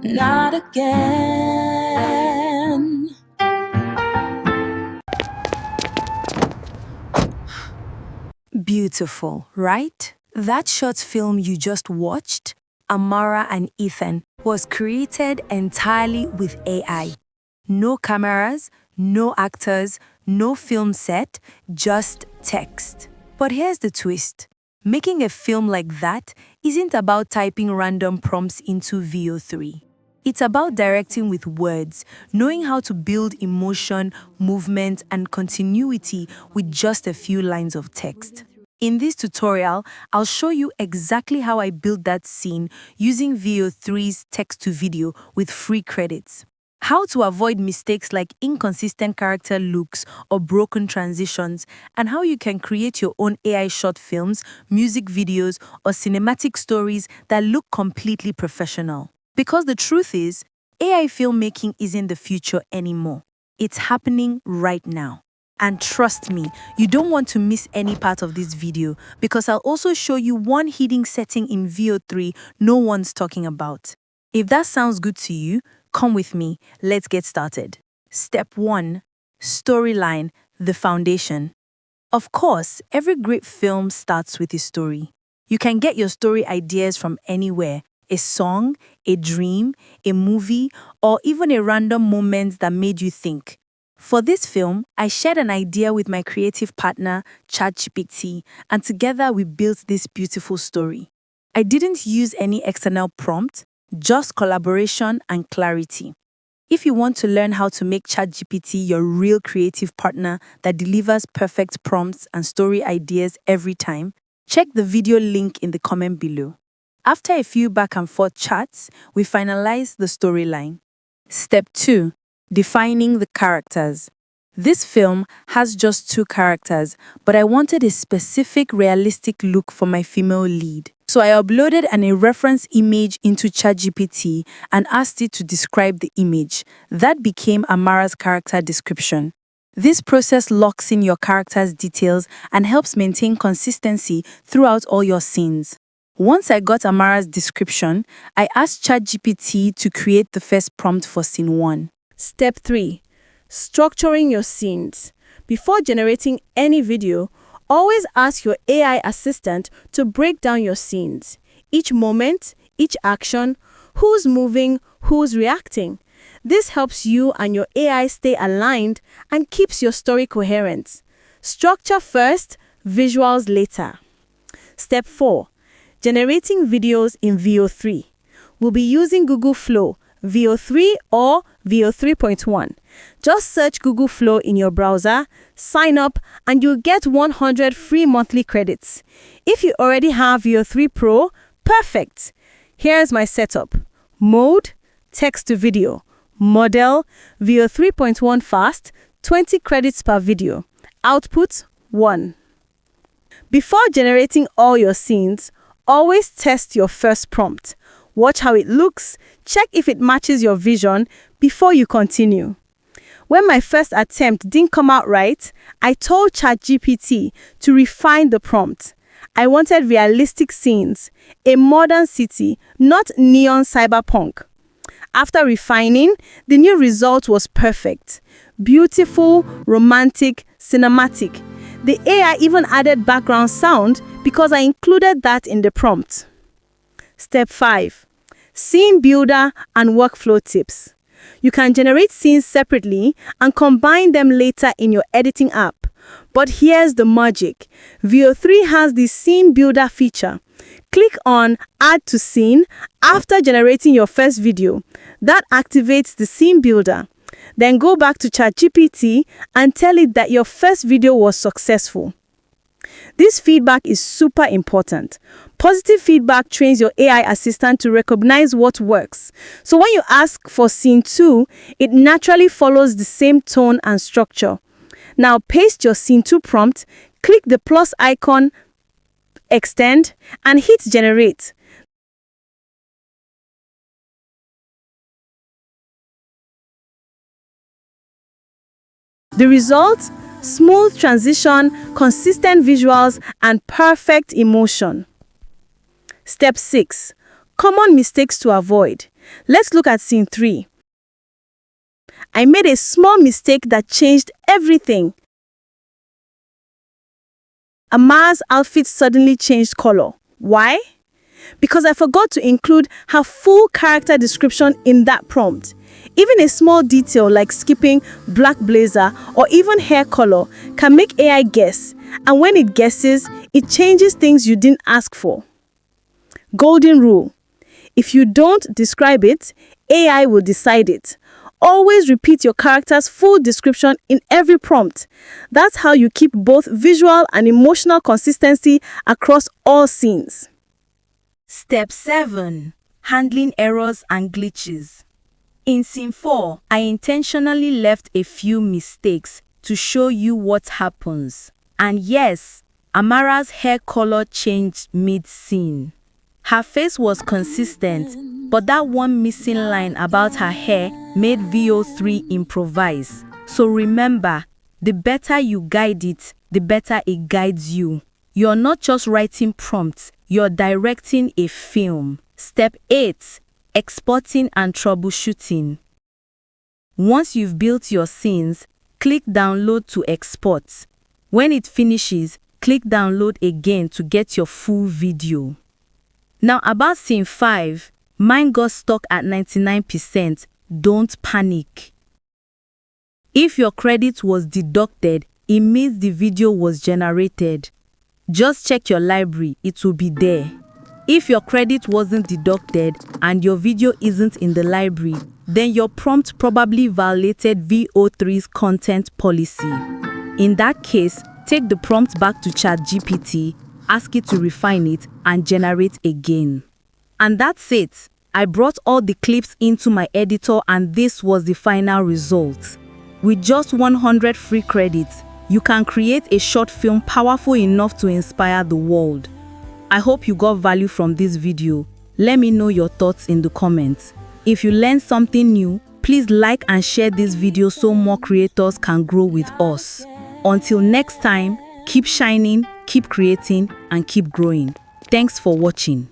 not again. Beautiful, right? That short film you just watched, Amara and Ethan, was created entirely with AI. No cameras, no actors, no film set, just text. But here's the twist. Making a film like that isn't about typing random prompts into VO3. It's about directing with words, knowing how to build emotion, movement, and continuity with just a few lines of text. In this tutorial, I'll show you exactly how I built that scene using VO3's text-to-video with free credits. How to avoid mistakes like inconsistent character looks or broken transitions, and how you can create your own AI short films, music videos, or cinematic stories that look completely professional. Because the truth is, AI filmmaking isn't the future anymore. It's happening right now. And trust me, you don't want to miss any part of this video because I'll also show you one hidden setting in VO3 no one's talking about. If that sounds good to you, come with me, let's get started. Step 1. Storyline, the foundation. Of course, every great film starts with a story. You can get your story ideas from anywhere, a song, a dream, a movie, or even a random moment that made you think. For this film, I shared an idea with my creative partner, ChatGPT, and together we built this beautiful story. I didn't use any external prompt, just collaboration and clarity. If you want to learn how to make ChatGPT your real creative partner that delivers perfect prompts and story ideas every time, check the video link in the comment below. After a few back and forth chats, we finalized the storyline. Step 2. Defining the characters. This film has just 2 characters, but I wanted a specific realistic look for my female lead. So I uploaded a reference image into ChatGPT and asked it to describe the image. That became Amara's character description. This process locks in your character's details and helps maintain consistency throughout all your scenes. Once I got Amara's description, I asked ChatGPT to create the first prompt for scene 1. Step 3. Structuring your scenes. Before generating any video, always ask your AI assistant to break down your scenes. Each moment, each action, who's moving, who's reacting. This helps you and your AI stay aligned and keeps your story coherent. Structure first, visuals later. Step 4. Generating videos in VO3. We'll be using Google Flow, VO3 or VO 3.1. Just search Google Flow in your browser, sign up, and you'll get 100 free monthly credits. If you already have VO 3 Pro, perfect. Here's my setup. Mode, text to video. Model, VO 3.1 fast, 20 credits per video. Output, 1. Before generating all your scenes, always test your first prompt. Watch how it looks, check if it matches your vision before you continue. When my first attempt didn't come out right, I told ChatGPT to refine the prompt. I wanted realistic scenes, a modern city, not neon cyberpunk. After refining, the new result was perfect. Beautiful, romantic, cinematic. The AI even added background sound because I included that in the prompt. Step 5. Scene builder and workflow tips. You can generate scenes separately and combine them later in your editing app. But here's the magic. VO3 has the scene builder feature. Click on Add to Scene after generating your first video. That activates the scene builder. Then go back to ChatGPT and tell it that your first video was successful. This feedback is super important. Positive feedback trains your AI assistant to recognize what works. So when you ask for scene 2, it naturally follows the same tone and structure. Now paste your scene 2 prompt, click the plus icon, extend, and hit generate. The result? Smooth transition, consistent visuals, and perfect emotion. Step 6. Common mistakes to avoid. Let's look at scene 3. I made a small mistake that changed everything. Amar's outfit suddenly changed color. Why? Because I forgot to include her full character description in that prompt. Even a small detail like skipping black blazer or even hair color can make AI guess, and when it guesses, it changes things you didn't ask for. Golden rule: if you don't describe it, AI will decide it. Always repeat your character's full description in every prompt. That's how you keep both visual and emotional consistency across all scenes. Step 7. Handling errors and glitches. In scene 4, I intentionally left a few mistakes to show you what happens. And yes, Amara's hair color changed mid-scene. Her face was consistent, but that one missing line about her hair made VO3 improvise. So remember, the better you guide it, the better it guides you. You're not just writing prompts, you're directing a film. Step 8. Exporting and troubleshooting. Once you've built your scenes, click Download to export. When it finishes, click Download again to get your full video. Now about scene 5, mine got stuck at 99%. Don't panic. If your credit was deducted, it means the video was generated. Just check your library, it will be there. If your credit wasn't deducted and your video isn't in the library, then your prompt probably violated VO3's content policy. In that case, take the prompt back to ChatGPT, ask it to refine it, and generate again. And that's it. I brought all the clips into my editor and this was the final result. With just 100 free credits, you can create a short film powerful enough to inspire the world. I hope you got value from this video. Let me know your thoughts in the comments. If you learned something new, please like and share this video so more creators can grow with us. Until next time, keep shining, keep creating, and keep growing. Thanks for watching.